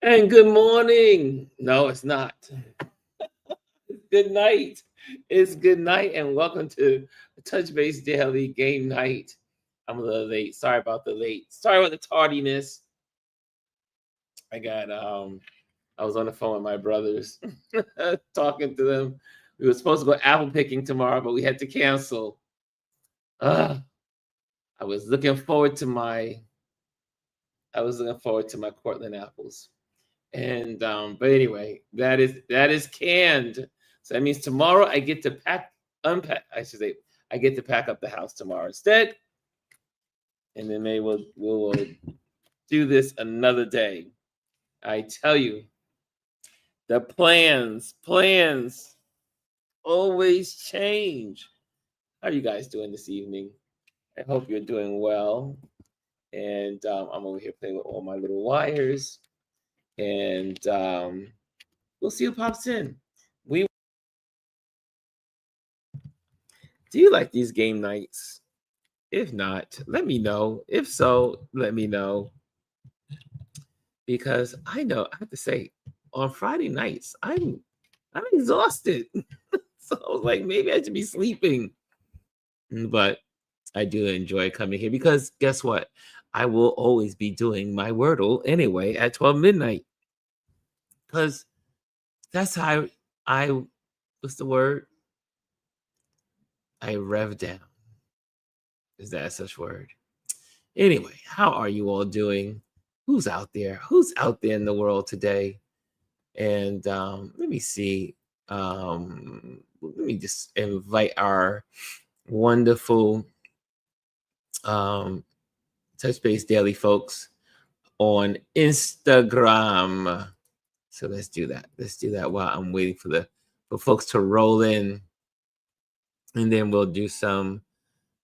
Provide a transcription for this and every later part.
And good morning. No, it's not. Good night. It's good night, and welcome to Touch Base Daily Game Night. I'm a little late. Sorry about the late. Sorry about the tardiness. I got I was on the phone with my brothers talking to them. We were supposed to go apple picking tomorrow, but we had to cancel. Uh, I was looking forward to my I was looking forward to my Cortland apples. And but anyway, that is canned. So that means tomorrow I get to unpack. I should say I get to pack up the house tomorrow instead, and then maybe we'll do this another day. I tell you, the plans always change. How are you guys doing this evening? I hope you're doing well. And I'm over here playing with all my little wires, and we'll see who pops in. We Do you like these game nights? If not, let me know. If so, let me know. Because I know I have to say, on Friday nights, I'm exhausted. So I was like, maybe I should be sleeping. But I do enjoy coming here because guess what? I will always be doing my Wordle anyway at 12 midnight. Because that's how I what's the word? I rev down. Is that such word? Anyway, how are you all doing? Who's out there? Who's out there in the world today? And let me see. Let me just invite our wonderful um, Touch Base Daily folks on Instagram. So let's do that. Let's do that while I'm waiting for folks to roll in, and then we'll do some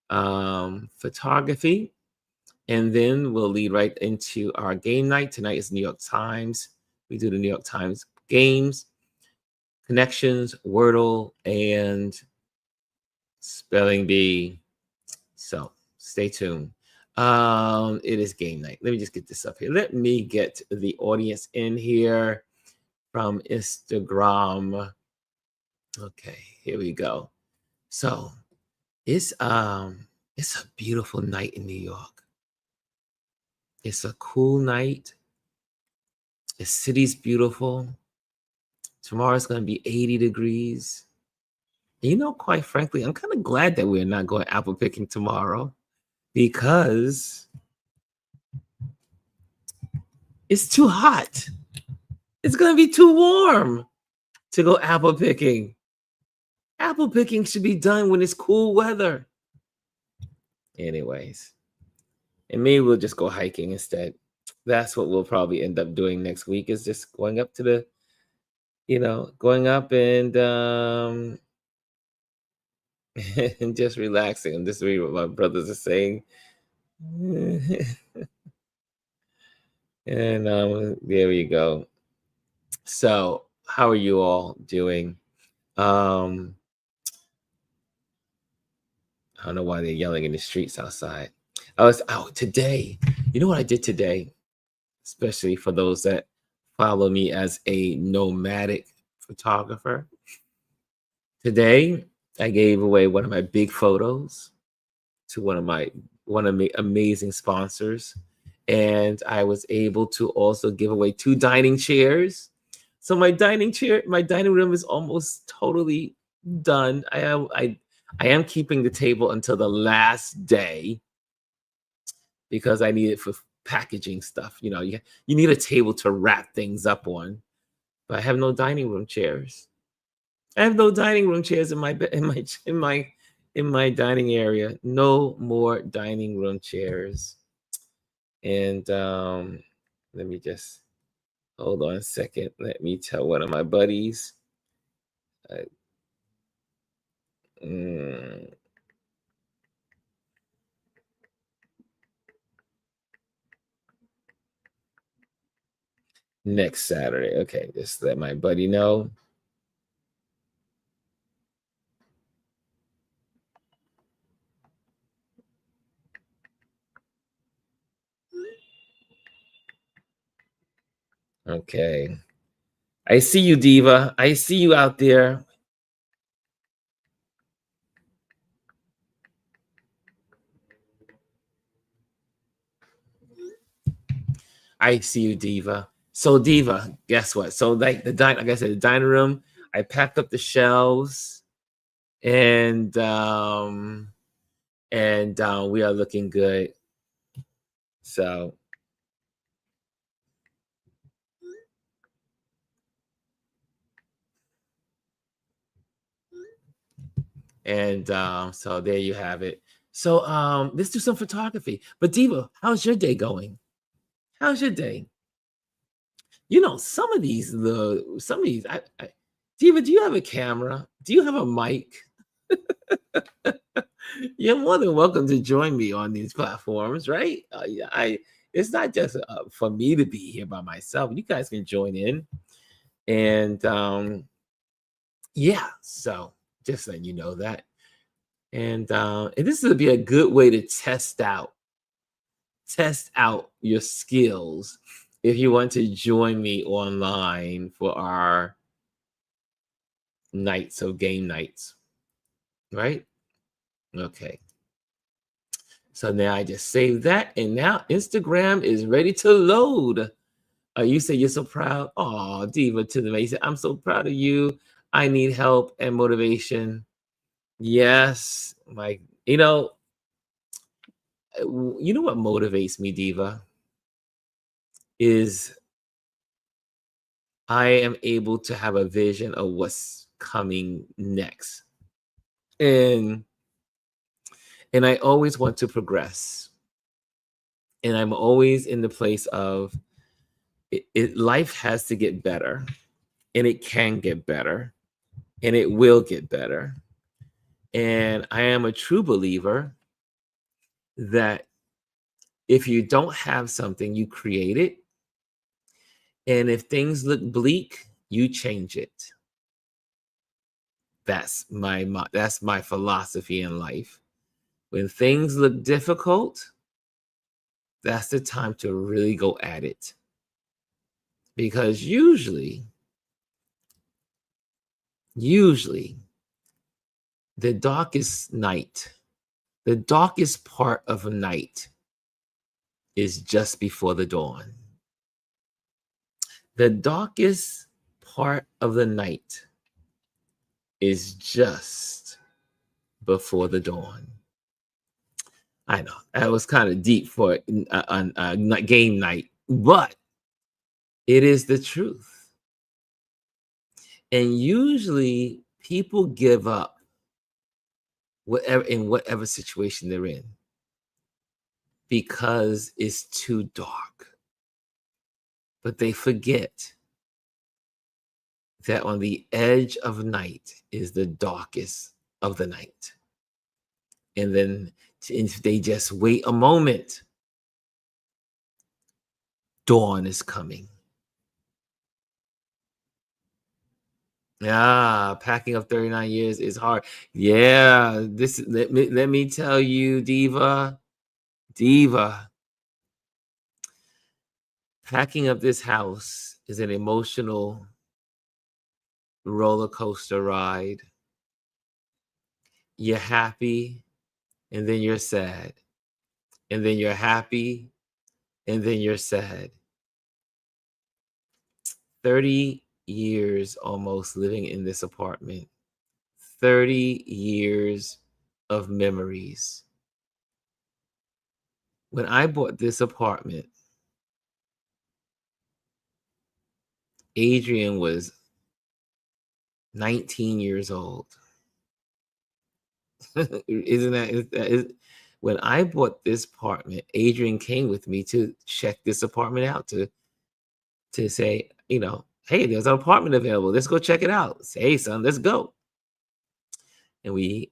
photography. And then we'll lead right into our game night. Tonight is New York Times. We do the New York Times games, connections, Wordle, and spelling bee. So stay tuned. It is game night. Let me just get this up here. Let me get the audience in here from Instagram. Okay, here we go. So it's a beautiful night in New York. It's a cool night. The city's beautiful. Tomorrow's going to be 80 degrees. Quite frankly, I'm kind of glad that we're not going apple picking tomorrow because it's too hot. It's going to be too warm to go apple picking. Apple picking should be done when it's cool weather. Anyways, and maybe we'll just go hiking instead. That's what we'll probably end up doing next week is just going up to going up and and just relaxing. I'm just reading what my brothers are saying. And there we go. So, how are you all doing? I don't know why they're yelling in the streets outside. I was out today. You know what I did today? Especially for those that follow me as a nomadic photographer. Today, I gave away one of my big photos to one of my amazing sponsors, and I was able to also give away 2 dining chairs. So my dining room is almost totally done. I am keeping the table until the last day because I need it for packaging stuff. You need a table to wrap things up on, but I have no dining room chairs. I have no dining room chairs in my dining area. No more dining room chairs. And let me just hold on a second. Let me tell one of my buddies. Uh, mm, Next Saturday. Okay, just let my buddy know. Okay. I see you, Diva. I see you out there. I see you, Diva. So, Diva, guess what? So, like like I said, the dining room, I packed up the shelves, and we are looking good. So, so there you have it. So, let's do some photography. But Diva, how's your day going? How's your day? You know, some of these, Diva, do you have a camera? Do you have a mic? You're more than welcome to join me on these platforms, right? Yeah, it's not just for me to be here by myself. You guys can join in, and yeah. So just letting you know that, and this would be a good way to test out your skills if you want to join me online for our nights of game nights, right? Okay. So now I just saved that, and now Instagram is ready to load. You say you're so proud. Oh, Diva to the Mason. I'm so proud of you. I need help and motivation. Yes, like you know what motivates me, Diva, is I am able to have a vision of what's coming next, and I always want to progress, and I'm always in the place of life has to get better, and it can get better, and it will get better. And I am a true believer that if you don't have something, you create it. And if things look bleak, you change it. That's my philosophy in life. When things look difficult, that's the time to really go at it. Because usually the darkest night, the darkest part of a night is just before the dawn. The darkest part of the night is just before the dawn. I know that was kind of deep for a game night, but it is the truth. And usually people give up whatever situation they're in because it's too dark. But they forget that on the edge of night is the darkest of the night. And then if they just wait a moment, dawn is coming. Yeah, packing up 39 years is hard. Yeah, let me tell you, Diva, packing up this house is an emotional roller coaster ride. You're happy, and then you're sad. And then you're happy, and then you're sad. 30 years almost living in this apartment. 30 years of memories. When I bought this apartment, Adrian was 19 years old. Isn't that when I bought this apartment, Adrian came with me to check this apartment out to say, hey, there's an apartment available. Let's go check it out. Say, hey, son, let's go. And we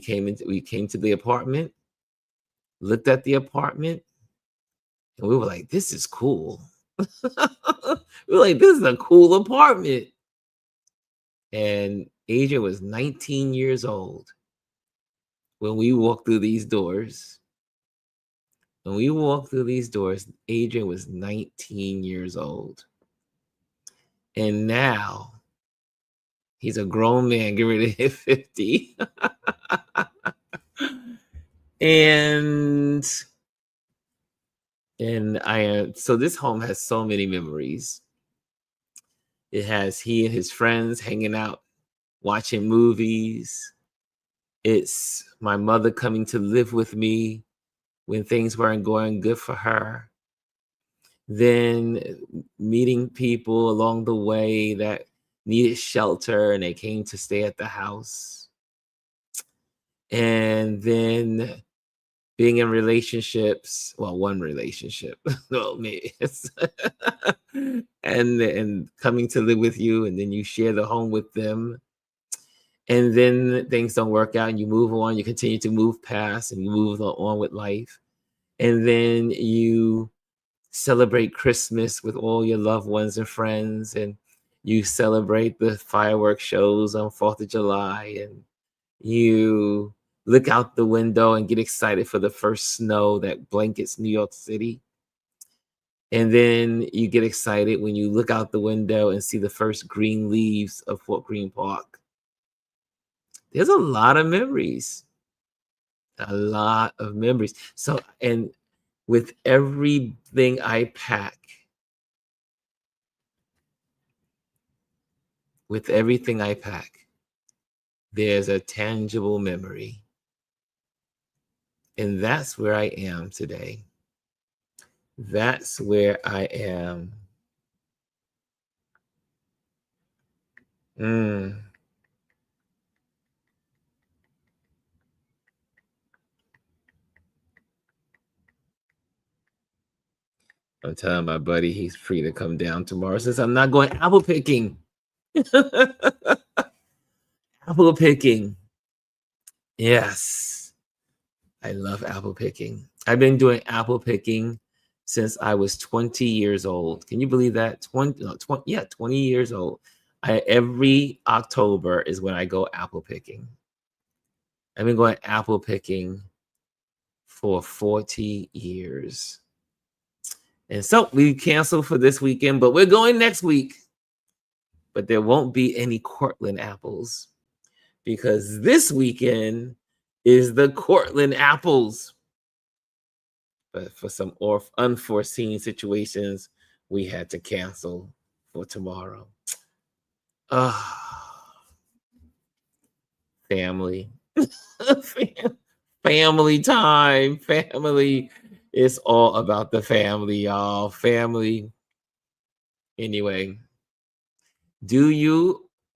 came to the apartment, looked at the apartment, and we were like, this is cool. We were like, this is a cool apartment. And Adrian was 19 years old when we walked through these doors. When we walked through these doors, Adrian was 19 years old. And now he's a grown man, get ready to hit 50. and I am so this home has so many memories. It has he and his friends hanging out, watching movies. It's my mother coming to live with me when things weren't going good for her. Then meeting people along the way that needed shelter and they came to stay at the house. And then being in relationships, well, one relationship, well, maybe and coming to live with you, and then you share the home with them, and then things don't work out, and you move on. You continue to move past, and you move on with life, and then you celebrate Christmas with all your loved ones and friends, and you celebrate the fireworks shows on 4th of July, and you look out the window and get excited for the first snow that blankets New York City. And then you get excited when you look out the window and see the first green leaves of Fort Greene Park. There's a lot of memories. A lot of memories. So, and with everything I pack, there's a tangible memory. And that's where I am today. That's where I am. I'm telling my buddy he's free to come down tomorrow since I'm not going apple picking. Apple picking. Yes. I love apple picking. I've been doing apple picking since I was 20 years old. Can you believe that? 20 years old. Every October is when I go apple picking. I've been going apple picking for 40 years. And so we canceled for this weekend, but we're going next week. But there won't be any Cortland apples because this weekend is the Cortland apples. But for some unforeseen situations, we had to cancel for tomorrow. Family. Family time. Family. It's all about the family, y'all. Family. Anyway,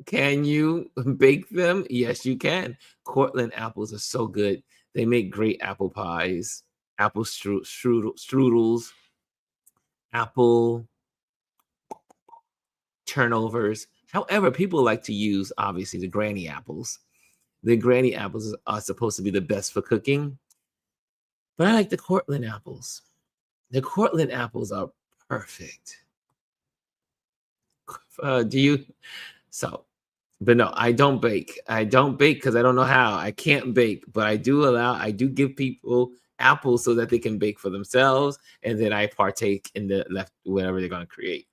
can you bake them? Yes, you can. Cortland apples are so good. They make great apple pies, apple strudels, apple turnovers. However, people like to use, obviously, the granny apples. The granny apples are supposed to be the best for cooking. But I like the Cortland apples. The Cortland apples are perfect. But no, I don't bake. I don't bake because I don't know how. I can't bake, but I do give people apples so that they can bake for themselves, and then I partake in the left whatever they're going to create.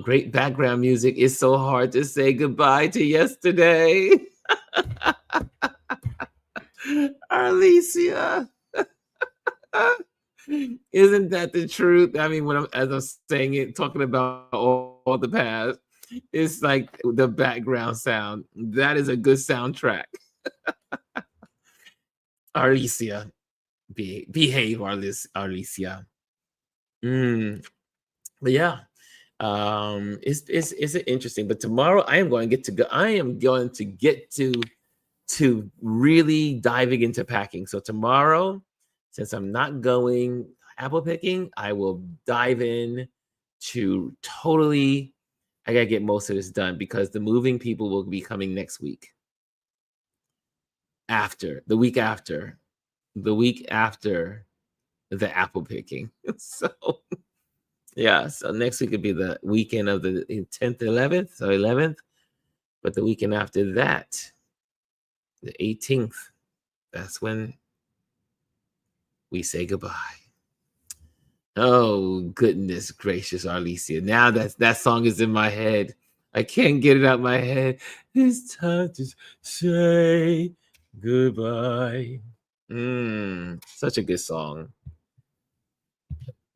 Great background music. It's so hard to say goodbye to yesterday. Arlesia. Isn't that the truth? I mean, as I'm saying it, talking about all the past, it's like the background sound. That is a good soundtrack. Arlesia. Behave, Arlesia. But yeah, it's interesting. But tomorrow I am going to get to really diving into packing. So tomorrow, since I'm not going apple picking, I will dive in to totally. I gotta get most of this done because the moving people will be coming next week. The week after the apple picking. So yeah, so next week could be the weekend of the 10th, 11th. But the weekend after that, the 18th, that's when we say goodbye. Oh, goodness gracious, Arlesia. Now that song is in my head. I can't get it out my head. It's time to say goodbye. Such a good song.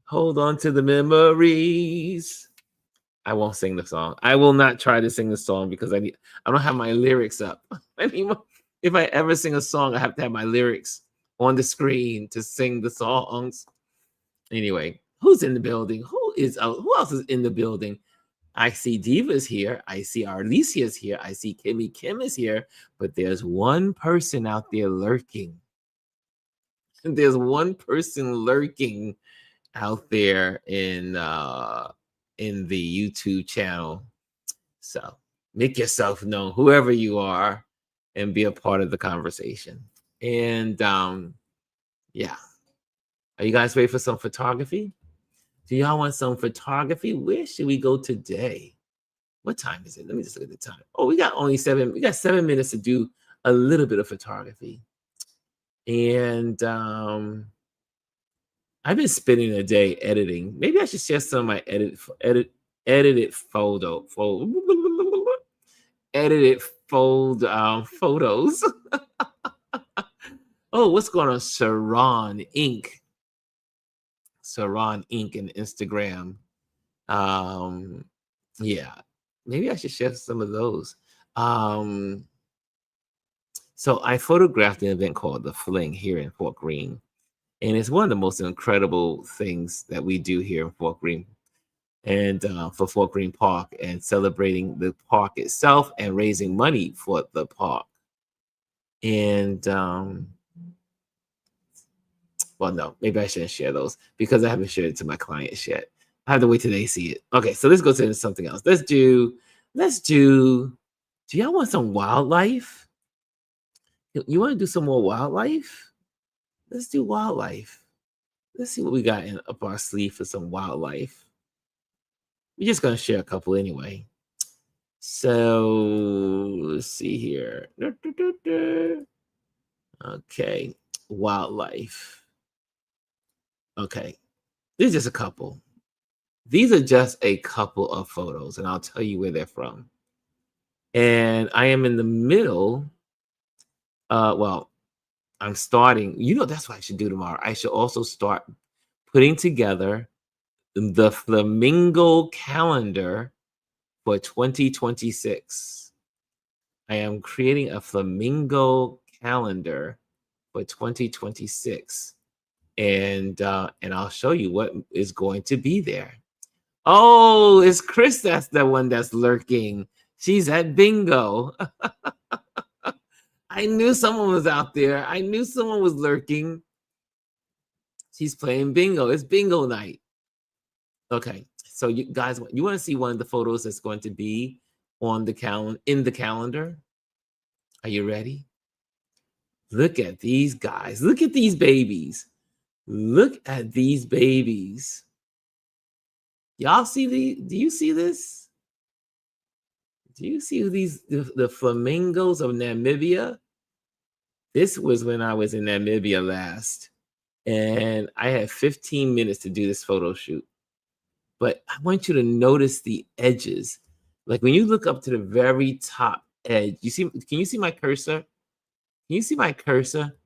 Hold on to the memories. I won't sing the song. I will not try to sing the song because I don't have my lyrics up anymore. If I ever sing a song, I have to have my lyrics on the screen to sing the songs. Anyway, who's in the building? Who else is in the building? I see Diva's here. I see Arlesia's here. I see Kimmy Kim is here. But there's one person out there lurking. There's one person lurking out there in the YouTube channel. So make yourself known, whoever you are, and be a part of the conversation. And yeah. Are you guys ready for some photography? Do y'all want some photography? Where should we go today? What time is it? Let me just look at the time. Oh, we got 7 minutes to do a little bit of photography. And I've been spending a day editing. Maybe I should share some of my edited photos. Oh, what's going on? Saran Inc. Saran Inc. and Instagram. Yeah, maybe I should share some of those. So I photographed an event called The Fling here in Fort Greene. And it's one of the most incredible things that we do here in Fort Greene and for Fort Greene Park, and celebrating the park itself and raising money for the park. And well, no, maybe I shouldn't share those because I haven't shared it to my clients yet. I have to wait till they see it. Okay, so let's go to something else. Do y'all want some wildlife? You want to do some more wildlife? Let's do wildlife. Let's see what we got up our sleeve for some wildlife. We're just going to share a couple anyway. So let's see here. Okay, wildlife. Okay, these are just a couple. These are just a couple of photos, and I'll tell you where they're from. And I am in the middle. Well, I'm starting. That's what I should do tomorrow. I should also start putting together the flamingo calendar for 2026. I am creating a flamingo calendar for 2026. And I'll show you what is going to be there. Oh, it's Chris. That's the one that's lurking. She's at bingo. I knew someone was out there. I knew someone was lurking. She's playing bingo. It's bingo night. Okay, so you guys, you want to see one of the photos that's going to be on the calendar? Are you ready? Look at these guys. Look at these babies. Look at these babies. Y'all see do you see this? Do you see the flamingos of Namibia? This was when I was in Namibia last, and I had 15 minutes to do this photo shoot. But I want you to notice the edges. Like when you look up to the very top edge, can you see my cursor? Can you see my cursor?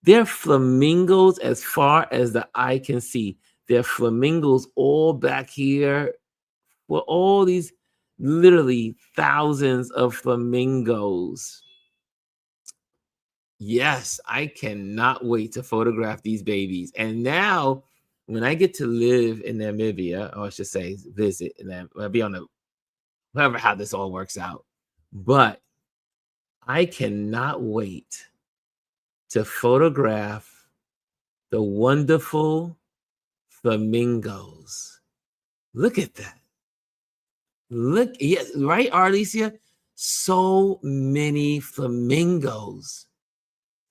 They're flamingos as far as the eye can see. They're flamingos all back here. Well, all these literally thousands of flamingos. Yes, I cannot wait to photograph these babies. And now, when I get to live in Namibia, or I should say visit, and I'll be on how this all works out. But I cannot wait to photograph the wonderful flamingos. Look at that. Look, yes, right, Arlesia? So many flamingos.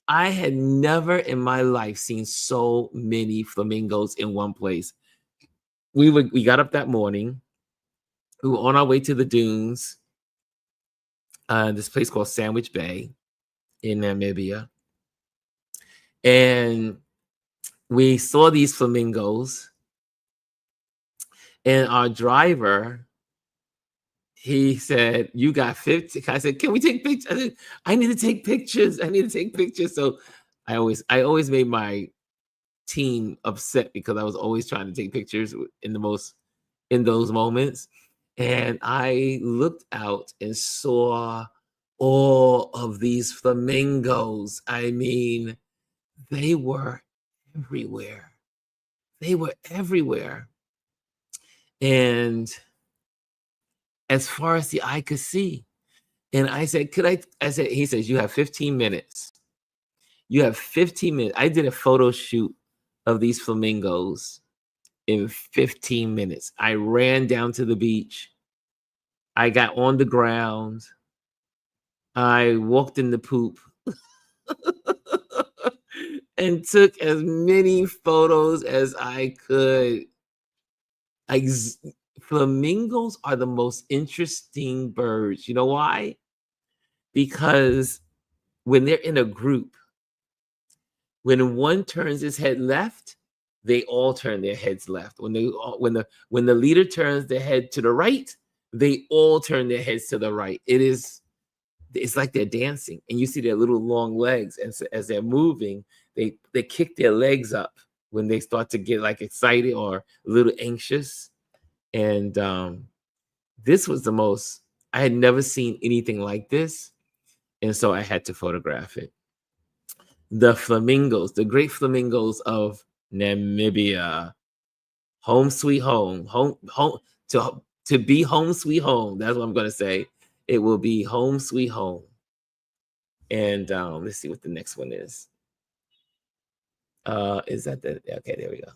I had never in my life seen so many flamingos in one place. We got up that morning. We were on our way to the dunes, this place called Sandwich Bay in Namibia. And we saw these flamingos. And our driver, he said, "You got 50." I said, "Can we take pictures?" I said, "I need to take pictures. I need to take pictures." So I always made my team upset because I was always trying to take pictures in those moments. And I looked out and saw all of these flamingos. I mean, they were everywhere. They were everywhere. And as far as the eye could see. And I said, "Could I?" I said, he says, "You have 15 minutes. You have 15 minutes." I did a photo shoot of these flamingos in 15 minutes. I ran down to the beach. I got on the ground. I walked in the poop and took as many photos as I could. Like flamingos are the most interesting birds. You know why? Because when they're in a group, when one turns his head left, they all turn their heads left. When the leader turns their head to the right, they all turn their heads to the right. It's like they're dancing, and you see their little long legs, and so as they're moving, they kick their legs up when they start to get like excited or a little anxious. And this was the most I had never seen anything like this, and so I had to photograph it. The flamingos, the great flamingos of Namibia. Home sweet home. Home to be home sweet home. That's what I'm gonna say. It will be home sweet home. And let's see what the next one is. Is that the okay? There we go.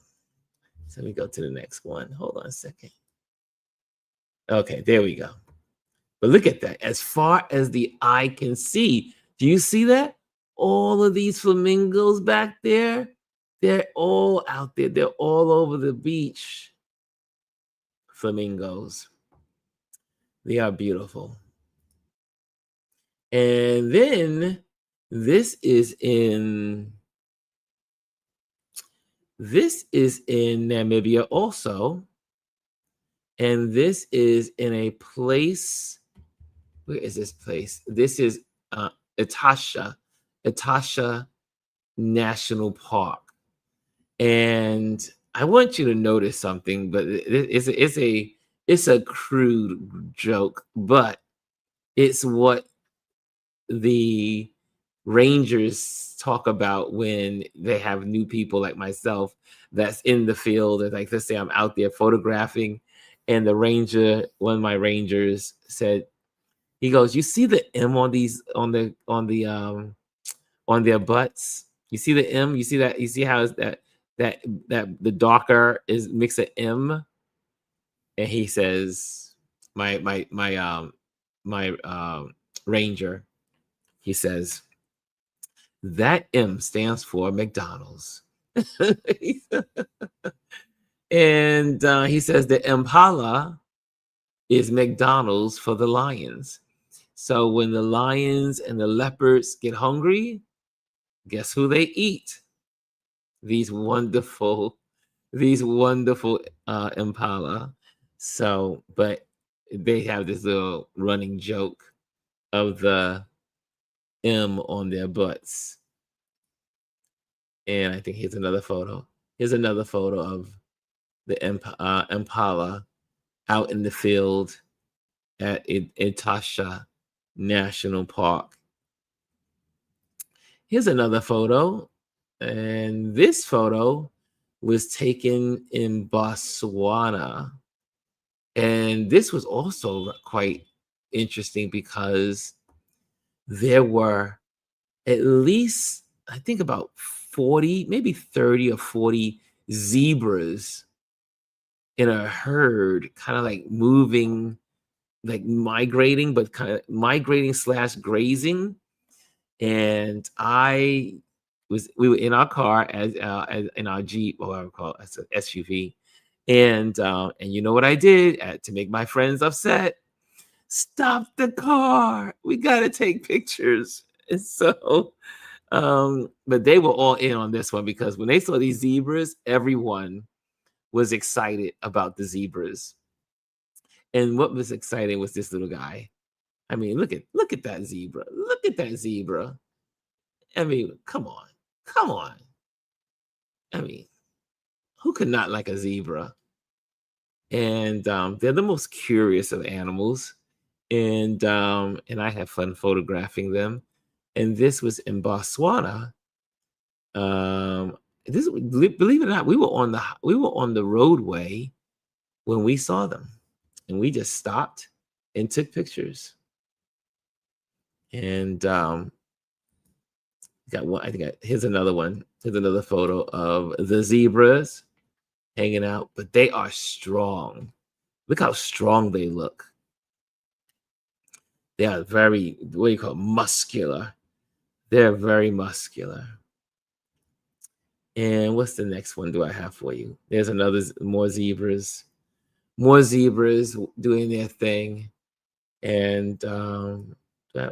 So let me go to the next one. Hold on a second. Okay, there we go. But look at that. As far as the eye can see, do you see that? All of these flamingos back there, they're all out there. They're all over the beach. Flamingos. They are beautiful. And then this is in Namibia also. And this is in a place. Where is this place? This is Etosha National Park. And I want you to notice something, but it's a crude joke, but it's what the rangers talk about when they have new people like myself that's in the field. And like, let's say I'm out there photographing, and one of my rangers said, he goes, "You see the M on these on their butts? You see the M? You see that? You see how it's that the darker is mix of M?" And he says, my ranger, he says, "That M stands for McDonald's." And he says the Impala is McDonald's for the lions. So when the lions and the leopards get hungry, guess who they eat? These wonderful Impala. So, but they have this little running joke of the M on their butts. And I think here's another photo. Here's another photo of the Impala out in the field at Etosha National Park. Here's another photo. And this photo was taken in Botswana. And this was also quite interesting because there were at least, I think, about 40, maybe 30 or 40 zebras in a herd, kind of like moving, like migrating, but kind of migrating / grazing. And we were in our car as in our Jeep, or I would call it an SUV. And you know what I did to make my friends upset? Stop the car. We got to take pictures. And so, but they were all in on this one because when they saw these zebras, everyone was excited about the zebras. And what was exciting was this little guy. I mean, look at that zebra. Look at that zebra. I mean, come on. Come on. I mean, who could not like a zebra? And they're the most curious of animals. And I have fun photographing them. And this was in Botswana. This, believe it or not, we were on the roadway when we saw them, and we just stopped and took pictures. And got one. I think here's another one. Here's another photo of the zebras hanging out, but they are strong. Look how strong they look. They are very, what do you call it, muscular. They're very muscular. And what's the next one do I have for you? There's more zebras doing their thing. And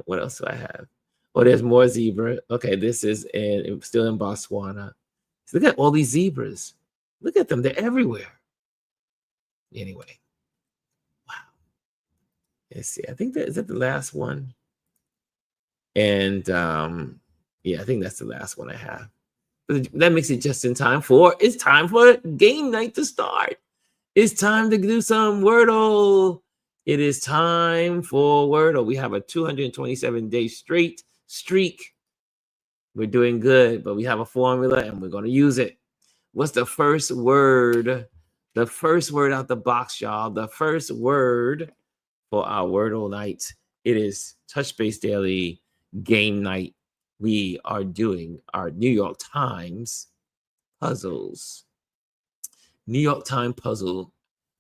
what else do I have? Oh, there's more zebra. Okay, this is still in Botswana. So look at all these zebras. Look at them. They're everywhere. Anyway. Wow. Let's see. I think is that the last one? And yeah, I think that's the last one I have. But that makes it just in time it's time for game night to start. It's time to do some Wordle. It is time for Wordle. We have a 227-day straight streak. We're doing good, but we have a formula and we're going to use it. What's the first word? The first word out the box, y'all. The first word for our Wordle night. It is Touch Base Daily Game Night. We are doing our New York Times puzzles. New York Times puzzle.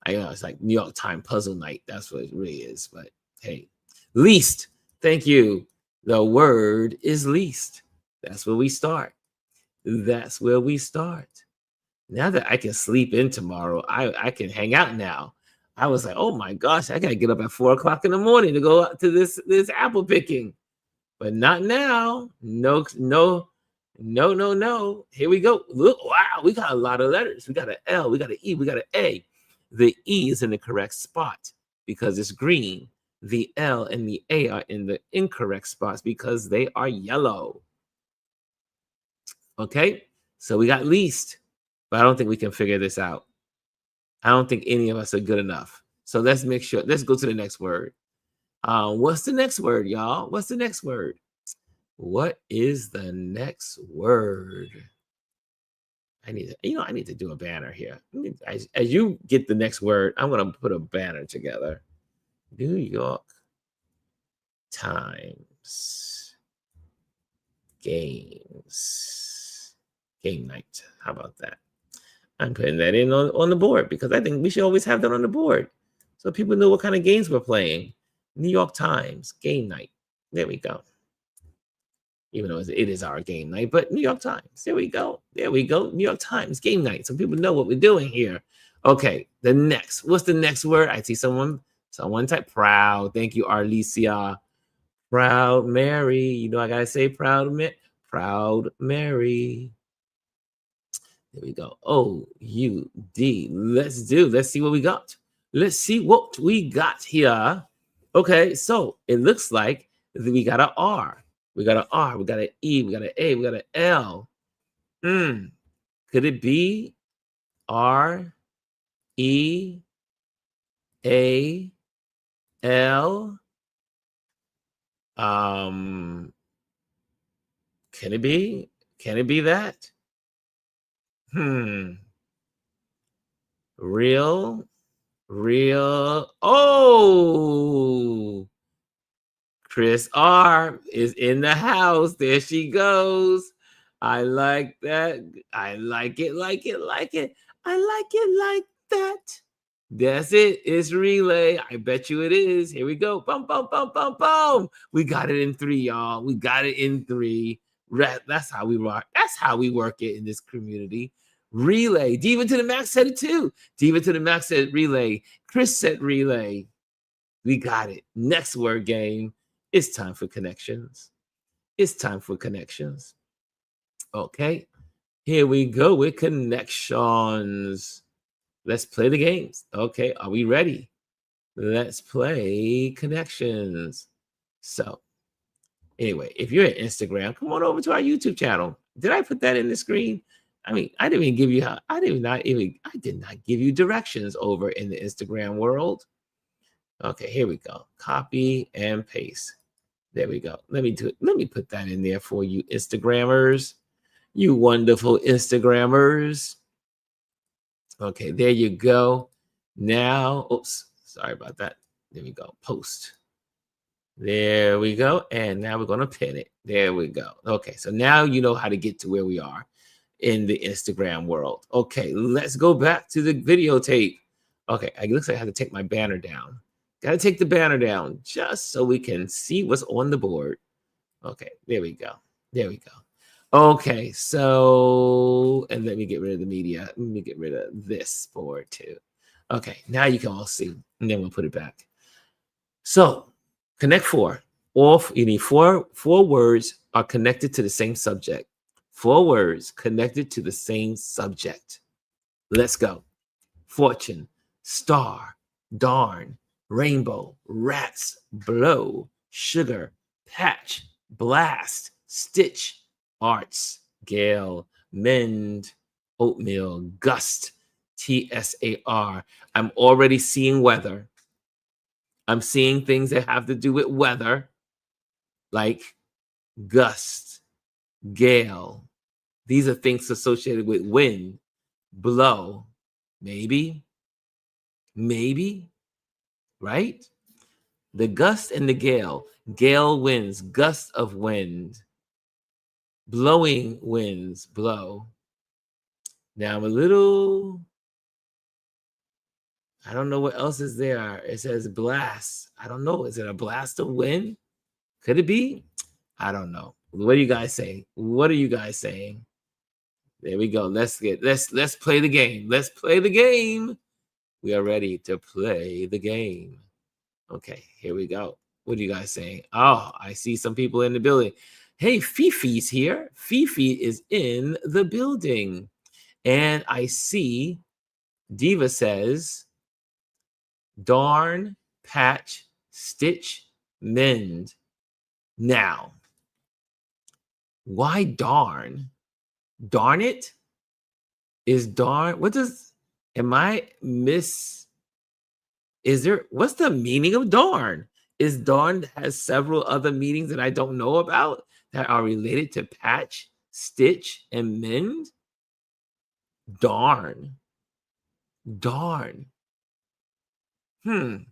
I know it's like New York Times puzzle night. That's what it really is. But hey, least. Thank you. The word is least. That's where we start. That's where we start. Now that I can sleep in tomorrow, I can hang out now. I was like, oh my gosh, I gotta get up at 4 o'clock in the morning to go out to this apple picking. But not now. No. Here we go. Look, wow, we got a lot of letters. We got an L, we got an E, we got an A. The E is in the correct spot because it's green. The L and the A are in the incorrect spots because they are yellow. Okay, so we got least, but I don't think we can figure this out. I don't think any of us are good enough. So let's make sure. Let's go to the next word. What's the next word, y'all? What's the next word? What is the next word? I need to do a banner here. As you get the next word, I'm going to put a banner together. New York Times games. Game night. How about that? I'm putting that in on the board because I think we should always have that on the board so people know what kind of games we're playing. New York Times game night. There we go. Even though it is our game night, but New York Times. There we go. There we go. New York Times game night. So people know what we're doing here. Okay, the next. What's the next word? I see someone type proud. Thank you, Arlesia. Proud Mary. You know I gotta say proud Mary. There we go. O-U-D. Let's see what we got. Let's see what we got here. Okay, so it looks like we got an R. We got an R, we got an E, we got an A, we got an L. Could it be R, E, A, L? Can it be? Can it be that? Real. Oh! Chris R is in the house. There she goes. I like that. I like it. I like it like that. That's it. It's relay. I bet you it is. Here we go. Boom, boom, boom, boom, boom. We got it in 3, y'all. We got it in 3. That's how we rock. That's how we work it in this community. Relay. Diva to the Max said it too. Diva to the Max said relay. Chris said relay. We got it. Next word game. It's time for connections. It's time for connections. Okay. Here we go with connections. Let's play the games. Okay, are we ready? Let's play connections. So anyway, if you're at Instagram, come on over to our YouTube channel. Did I put that in the screen? I mean, I didn't even give you I did not give you directions over in the Instagram world. Okay, here we go. Copy and paste. There we go. Let me do it. Let me put that in there for you Instagrammers. You wonderful Instagrammers. Okay, there you go. Now, oops, sorry about that. There we go. Post. There we go. And now we're going to pin it. There we go. Okay, so now you know how to get to where we are in the Instagram world. Okay, let's go back to the videotape. Okay, it looks like I have to take my banner down. Got to take the banner down just so we can see what's on the board. Okay, there we go. There we go. Okay, so, and let me get rid of the media. Let me get rid of this board too. Okay, now you can all see, and then we'll put it back. So, connect four. You need four words are connected to the same subject. 4 words connected to the same subject. Let's go. Fortune, star, darn, rainbow, rats, blow, sugar, patch, blast, stitch, arts, gale, mend, oatmeal, gust, TSAR. I'm already seeing weather. I'm seeing things that have to do with weather, like gust, gale. These are things associated with wind, blow, maybe, right? The gust and the gale. Gale winds, gust of wind. Blowing winds, blow. Now I'm a little, I don't know what else is there. It says blast. I don't know. Is it a blast of wind? Could it be? I don't know. What do you guys say? What are you guys saying? There we go. Let's play the game. Let's play the game. We are ready to play the game. Okay, here we go. What are you guys saying? Oh, I see some people in the building. Hey, Fifi's here. Fifi is in the building. And I see Diva says, darn, patch, stitch, mend. Now, why darn? Darn it? Is darn, what does, am I miss, is there, what's the meaning of darn? Is darn has several other meanings that I don't know about that are related to patch, stitch, and mend? Darn. Darn. And,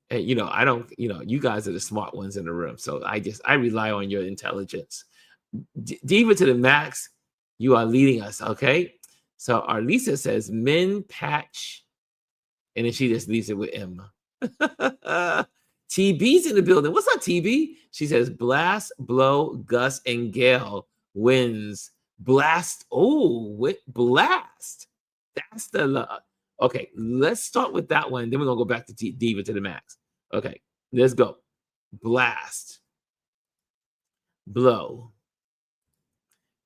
I don't, you guys are the smart ones in the room. So I rely on your intelligence. Diva to the max, you are leading us, okay? So our Lisa says men patch, and then she just leaves it with M. TB's in the building. What's up, TB? She says blast, blow, gust, and gale winds. Blast. Oh, blast. That's the okay. Let's start with that one. Then we're gonna go back to Diva to the max. Okay, let's go. Blast, blow,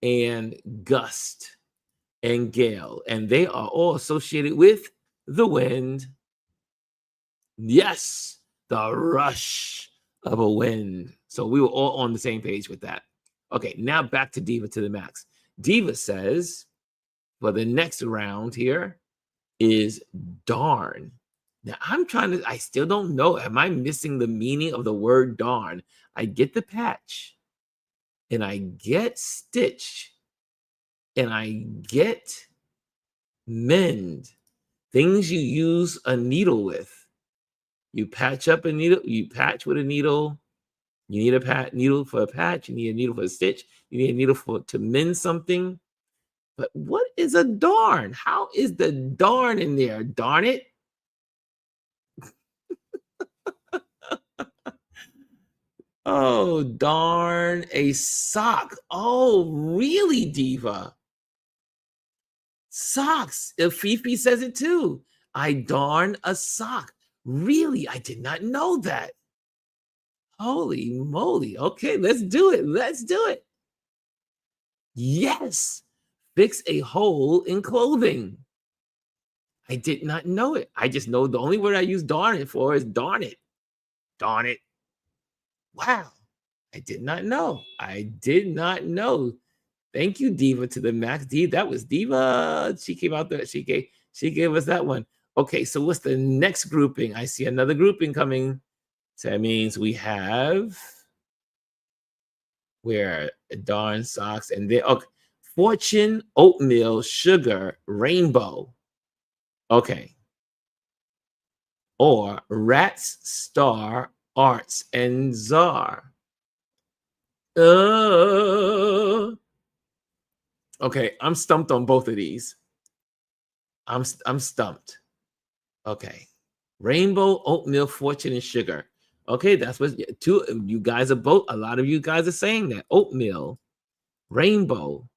and gust, and gale, and they are all associated with the wind. Yes, the rush of a wind. So we were all on the same page with that. Okay, now back to Diva to the max. Diva says, for the next round here is darn. Now I still don't know. Am I missing the meaning of the word darn? I get the patch, and I get stitch, and I get mend. Things you use a needle with. You patch up a needle, you patch with a needle. You need a needle for a patch, you need a needle for a stitch, you need a needle to mend something. But what is a darn? How is the darn in there? Darn it. Oh, darn a sock. Oh, really, Diva? Socks. Fifi says it too. I darn a sock. Really? I did not know that. Holy moly. Okay, let's do it. Let's do it. Yes. Fix a hole in clothing. I did not know it. I just know the only word I use darn it for is darn it. Darn it. Wow. I did not know. I did not know. Thank you, Diva to the max. That was Diva. She came out there. She gave us that one. Okay, so what's the next grouping? I see another grouping coming. So that means we have where darn socks and then okay, fortune, oatmeal, sugar, rainbow. Okay. Or rats, star, arts, and czar. Okay, I'm stumped on both of these. I'm stumped. Okay. Rainbow, oatmeal, fortune, and sugar. Okay, that's what you guys are both. A lot of you guys are saying that. Oatmeal, rainbow,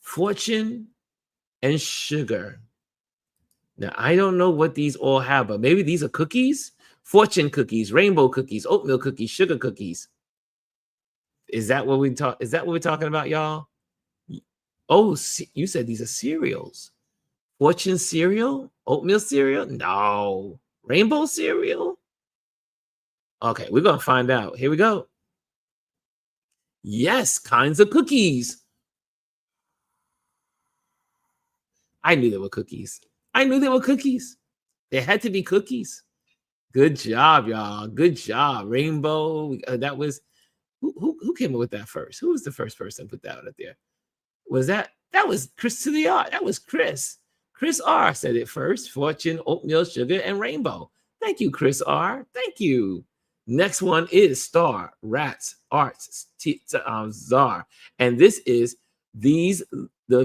fortune, and sugar. Now, I don't know what these all have, but maybe these are cookies. Fortune cookies, rainbow cookies, oatmeal cookies, sugar cookies. Is that what we're talking about, y'all? Oh, you said these are cereals. Fortune cereal? Oatmeal cereal? No. Rainbow cereal? Okay, we're going to find out. Here we go. Yes, kinds of cookies. I knew they were cookies. I knew they were cookies. They had to be cookies. Good job, y'all. Good job. Rainbow. That was, who came up with that first? Who was the first person to put that out there? That was Chris to the R. That was Chris. Chris R said it first. Fortune, oatmeal, sugar, and rainbow. Thank you, Chris R. Thank you. Next one is star, rats, arts, czar. And this is the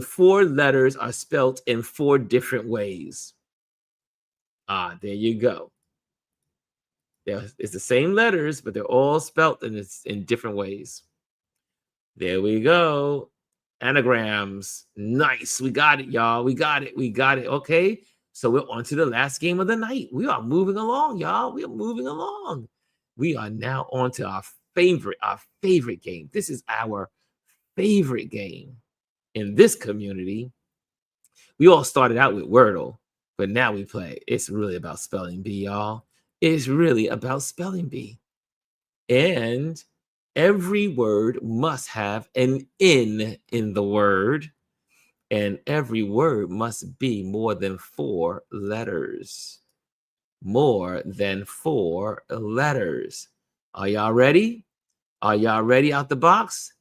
4 letters are spelt in 4 different ways. There you go. It's the same letters, but they're all spelt in different ways. There we go. Anagrams. Nice. We got it, y'all. We got it. Okay. So we're on to the last game of the night. We are moving along, y'all. We are moving along. We are now on to our favorite game. This is our favorite game in this community. We all started out with Wordle, but now we play. It's really about spelling bee, y'all. It's really about spelling bee. And every word must have an N in the word, and every word must be more than 4 letters. More than 4 letters. Are y'all ready? Are y'all ready out the box?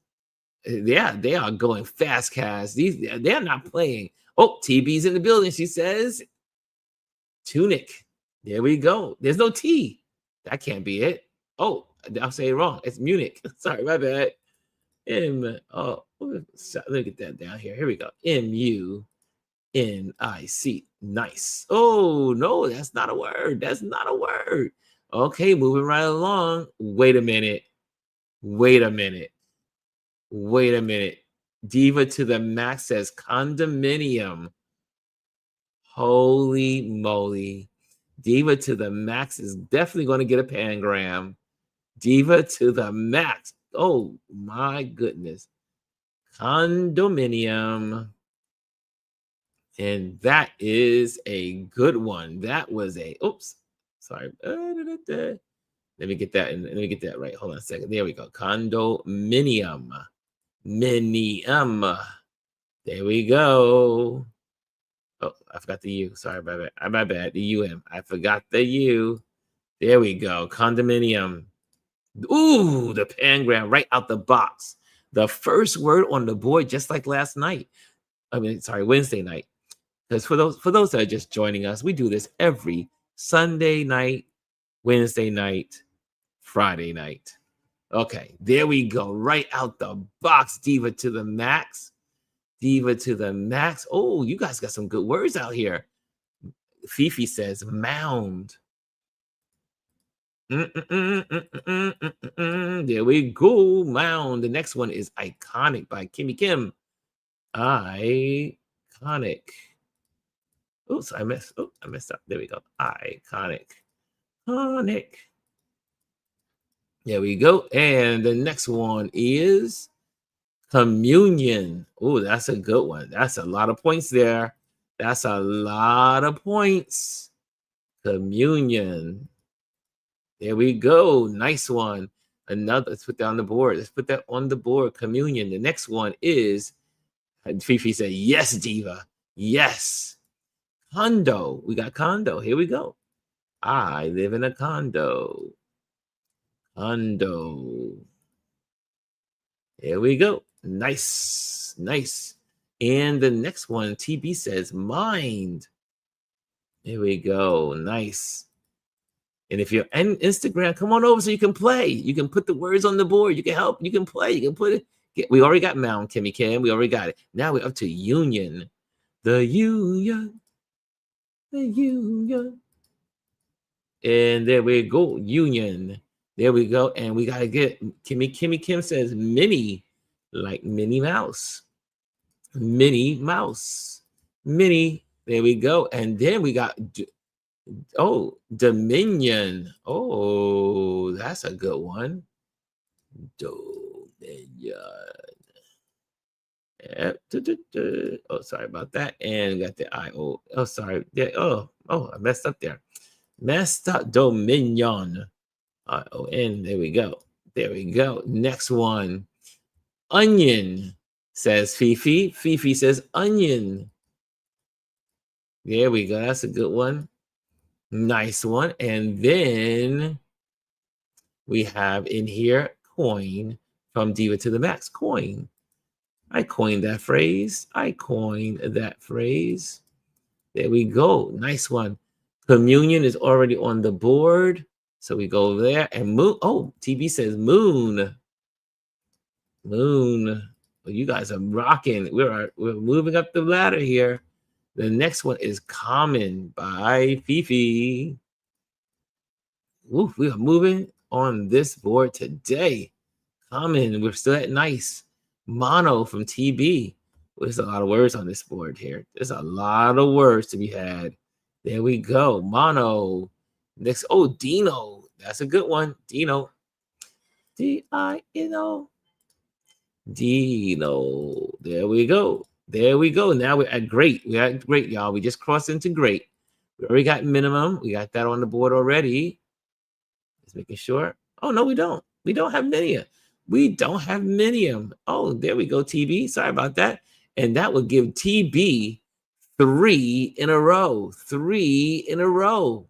Yeah, they are going fast, Cass. They're not playing. Oh, TB's in the building. She says, tunic. There we go. There's no T. That can't be it. Oh, I'm saying it wrong. It's Munich. Sorry, my bad. Let me get that down here. Here we go. MUNIC. Nice. Oh, no, that's not a word. That's not a word. Okay, moving right along. Wait a minute. Diva to the max says condominium. Holy moly. Diva to the max is definitely going to get a pangram. Diva to the max. Oh my goodness. Condominium. And that is a good one. That was sorry. Let me get that right. Hold on a second. There we go. Condominium. Minium. There we go. Oh, I forgot the U. Sorry, my bad. The UM. I forgot the U. There we go. Condominium. Ooh, the pangram right out the box. The first word on the board, just like last night. Wednesday night. Because for those that are just joining us, we do this every Sunday night, Wednesday night, Friday night. Okay, there we go. Right out the box. Diva to the max. Diva to the max. Oh, you guys got some good words out here. Fifi says mound. There we go. Mound. The next one is iconic by Kimmy Kim. Iconic. Oops, I messed up. There we go. Iconic. There we go. And the next one is communion. Oh, that's a good one. That's a lot of points there. That's a lot of points. Communion. There we go. Nice one. Another. Let's put that on the board. Let's put that on the board. Communion. The next one is, Fifi said, yes, Diva. Yes. Condo. We got condo. Here we go. I live in a condo. Condo. Here we go. Nice. Nice. And the next one, TB says, mind. Here we go. Nice. And if you're on Instagram, come on over so you can play. You can put the words on the board. You can help. You can play. You can put it. We already got Mound, Kimmy Kim. We already got it. Now we're up to Union. The Union. The Union. And there we go. Union. There we go. And we got to get Kimmy Kim says Minnie, like Minnie Mouse. Minnie Mouse. Minnie. There we go. And then we got, oh, Dominion. Oh, that's a good one. Dominion. Oh, sorry about that. And got the IO. Oh, sorry. Oh, I messed up there. Messed up. Dominion. ION. There we go. There we go. Next one. Onion, says Fifi. Fifi says onion. There we go. That's a good one. Nice one. And then we have in here coin from Diva to the Max. Coin. I coined that phrase. There we go. Nice one. Communion is already on the board. So we go over there. And moon. Oh, TB says moon. Moon. Well, you guys are rocking. We're moving up the ladder here. The next one is Common by Fifi. Ooh, we are moving on this board today. Common. We're still at nice. Mono from TB. There's a lot of words on this board here. There's a lot of words to be had. There we go. Mono. Next. Oh, Dino. That's a good one. Dino. D-I-N-O. Dino. There we go. There we go. Now we're at great. We're at great, y'all. We just crossed into great. We already got minimum. We got that on the board already. Just making sure. Oh, no, we don't. We don't have minium. We don't have minium. Oh, there we go, TB. Sorry about that. And that would give TB 3 in a row. 3 in a row.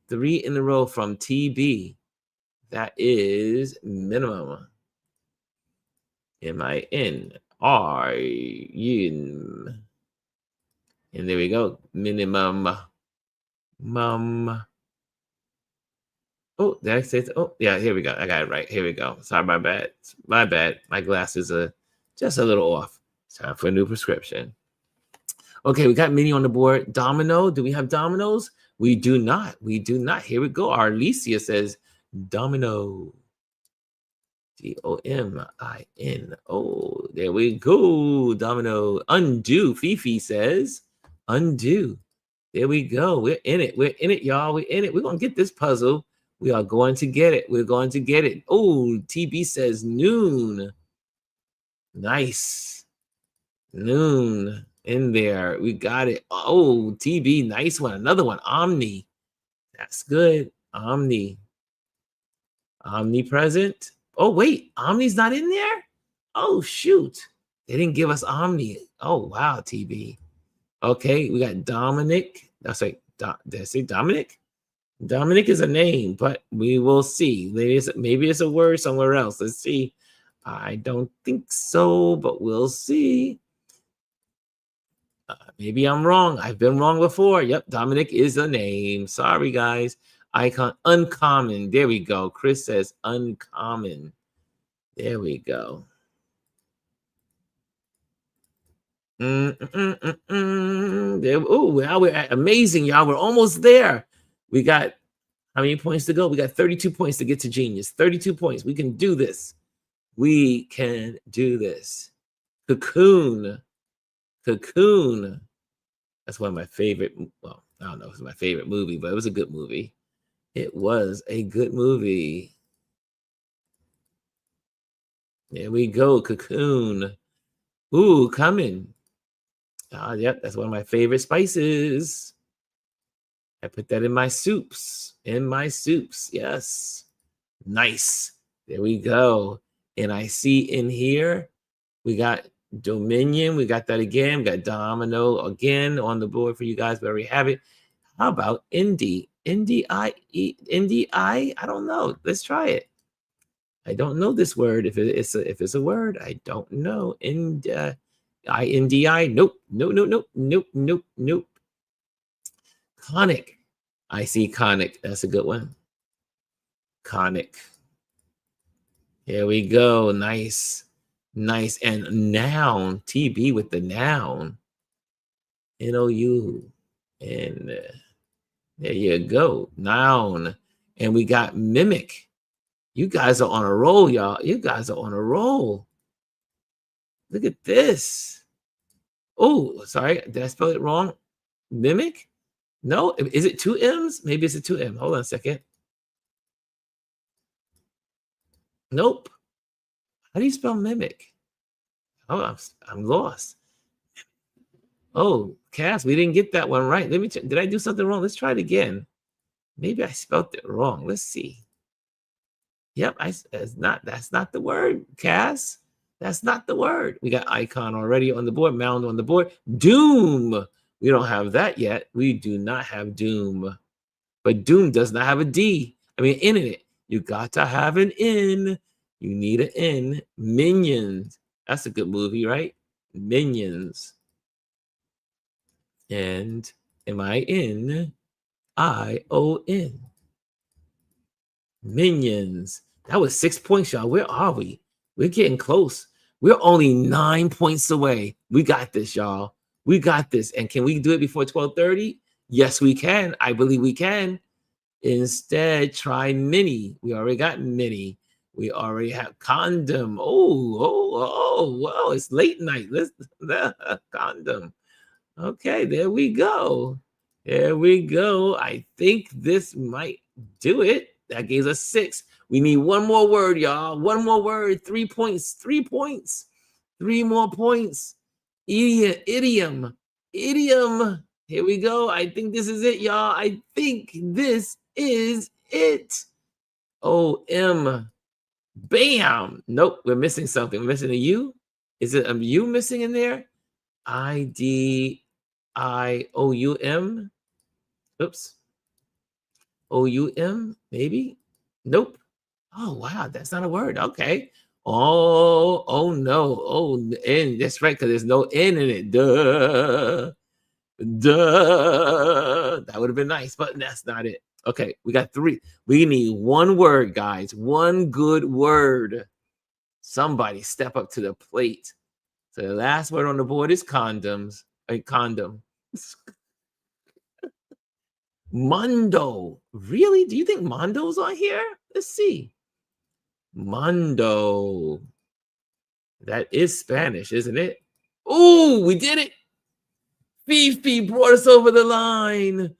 3 in a row from TB. That is minimum. M-I-N-R-U. And there we go. Minimum. Mum. Oh, did I say it? Oh, yeah, here we go. I got it right. Here we go. Sorry, my bad. My bad. My glasses are just a little off. It's time for a new prescription. Okay, we got mini on the board. Domino. Do we have dominoes? We do not. We do not. Here we go. Arlesia says domino. D-O-M-I-N-O. There we go. Domino. Undo. Fifi says undo. There we go. We're in it. We're in it, y'all. We're in it. We're going to get this puzzle. We are going to get it. We're going to get it. Oh, TB says noon. Nice. Noon in there. We got it. Oh, TB. Nice one. Another one. Omni. That's good. Omni. Omnipresent. Oh, wait. Omni's not in there? Oh, shoot. They didn't give us Omni. Oh, wow, TB. Okay, we got Dominic. That's like, did I say Dominic? Dominic is a name, but we will see. Maybe it's a word somewhere else. Let's see. I don't think so, but we'll see. Maybe I'm wrong. I've been wrong before. Yep, Dominic is a name. Sorry, guys. Icon, uncommon. There we go. Chris says uncommon. There we go. Oh, now we're at amazing, y'all. We're almost there. We got how many points to go? We got 32 points to get to genius. 32 points. We can do this. We can do this. Cocoon. Cocoon. That's one of my favorite. Well, I don't know if it's my favorite movie, but it was a good movie. It was a good movie. There we go. Cocoon. Ooh, coming. Yep, that's one of my favorite spices. I put that in my soups. Yes. Nice. There we go. And I see in here, we got Dominion. We got that again. We got Domino again on the board for you guys. We already have it. How about Indie? Indie I don't know. Let's try it. I don't know this word. If it's a word, I don't know. INDI. Nope. Nope. Conic. I see conic. That's a good one. Conic. Here we go. Nice. And noun. TB with the noun. NOU. And there you go. Noun. And we got mimic. You guys are on a roll, y'all. You guys are on a roll. Look at this. Oh, sorry. Did I spell it wrong? Mimic? No. Is it 2 M's? Maybe it's a 2 M. Hold on a second. Nope. How do you spell mimic? Oh, I'm lost. Oh, Cass, we didn't get that one right. Let me check. Did I do something wrong? Let's try it again. Maybe I spelled it wrong. Let's see. Yep, that's not the word, Cass. That's not the word. We got icon already on the board, mound on the board. Doom. We don't have that yet. We do not have Doom. But Doom does not have a D. I mean, in it. You got to have an N. You need an N. Minions. That's a good movie, right? Minions. And MINION. Minions. That was 6 points, y'all. Where are we? We're getting close. We're only 9 points away. We got this, y'all. We got this. And can we do it before 12:30? Yes, we can. I believe we can. Instead, try mini. We already got mini. We already have condom. Oh, it's late night. Let's condom. Okay, there we go. There we go. I think this might do it. That gave us 6. We need one more word, y'all. One more word. 3 points. 3 points. 3 more points. Idiom. Here we go. I think this is it, y'all. I think this is it. OM. Bam. Nope, we're missing something. We're missing a U. Is it a U missing in there? IDIOUM. Oops. OUM, maybe? Nope. Oh, wow, that's not a word. Okay. Oh no. Oh, N. That's right, because there's no N in it. Duh. That would have been nice, but that's not it. Okay, we got 3. We need one word, guys. One good word. Somebody step up to the plate. So the last word on the board is condoms. Condom. Mondo. Really? Do you think Mondo's on here? Let's see. Mondo. That is Spanish, isn't it? Oh, we did it. Fifi brought us over the line.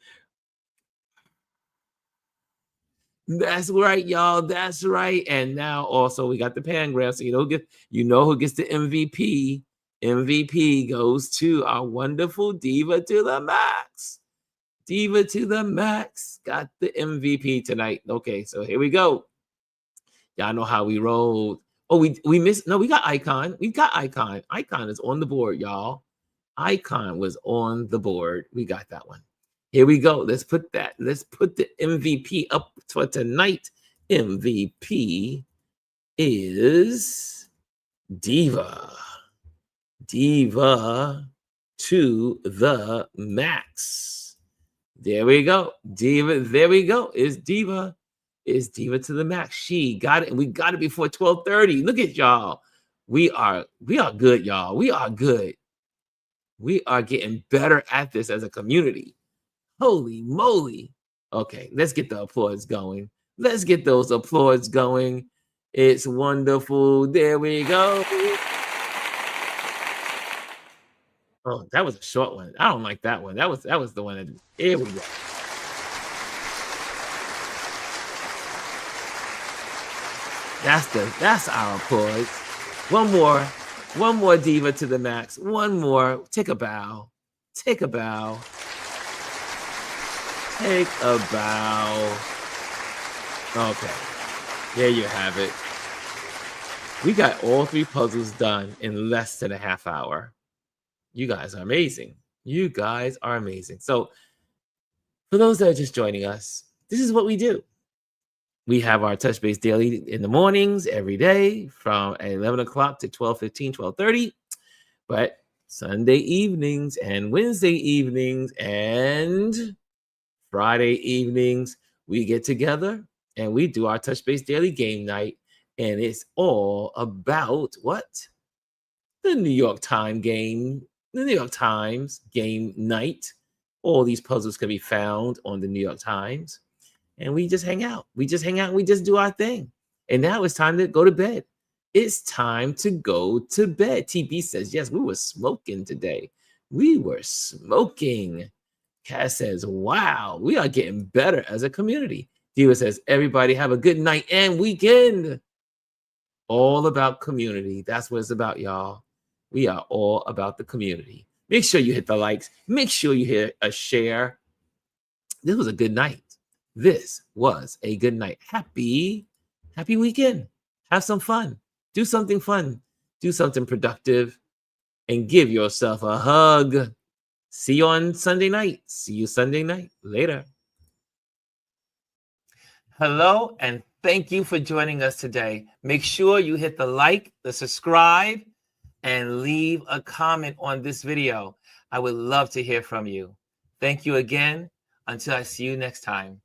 That's right, y'all. That's right. And now also we got the Pangram. So you know who gets the MVP. MVP goes to our wonderful Diva to the Max. Diva to the Max got the MVP tonight. Okay, so here we go. Y'all know how we rolled. Oh, we missed. No, we got Icon. We got Icon. Icon is on the board, y'all. Icon was on the board. We got that one. Here we go. Let's put the MVP up for tonight. MVP is Diva. Diva to the Max. There we go. Diva. There we go. Is Diva to the Max. She got it, and we got it before 12:30. Look at y'all. We are good, y'all. We are good. We are getting better at this as a community. Holy moly. Okay, let's get the applause going. Let's get those applause going. It's wonderful. There we go. Oh, that was a short one. I don't like that one. That was the one that. Here we go. That's our applause. One more. One more diva to the max. One more. Take a bow. Take a bow. Take a bow. Okay. There you have it. We got all 3 puzzles done in less than a half hour. You guys are amazing. You guys are amazing. So for those that are just joining us, this is what we do. We have our Touch Base Daily in the mornings every day from 11 o'clock to 12:15, 12:30. But Sunday evenings and Wednesday evenings and Friday evenings, we get together and we do our Touch Base Daily game night. And it's all about what? The New York Times game, the New York Times game night. All these puzzles can be found on the New York Times. And we just hang out. We just hang out. We just do our thing. And now it's time to go to bed. It's time to go to bed. TB says, yes, we were smoking today. We were smoking. Cass says, wow, we are getting better as a community. Diva says, everybody have a good night and weekend. All about community. That's what it's about, y'all. We are all about the community. Make sure you hit the likes. Make sure you hit a share. This was a good night. This was a good night. Happy weekend. Have some fun. Do something fun. Do something productive. And give yourself a hug. See you on Sunday night. See you Sunday night. Later. Hello, and thank you for joining us today. Make sure you hit the like, the subscribe, and leave a comment on this video. I would love to hear from you. Thank you again. Until I see you next time.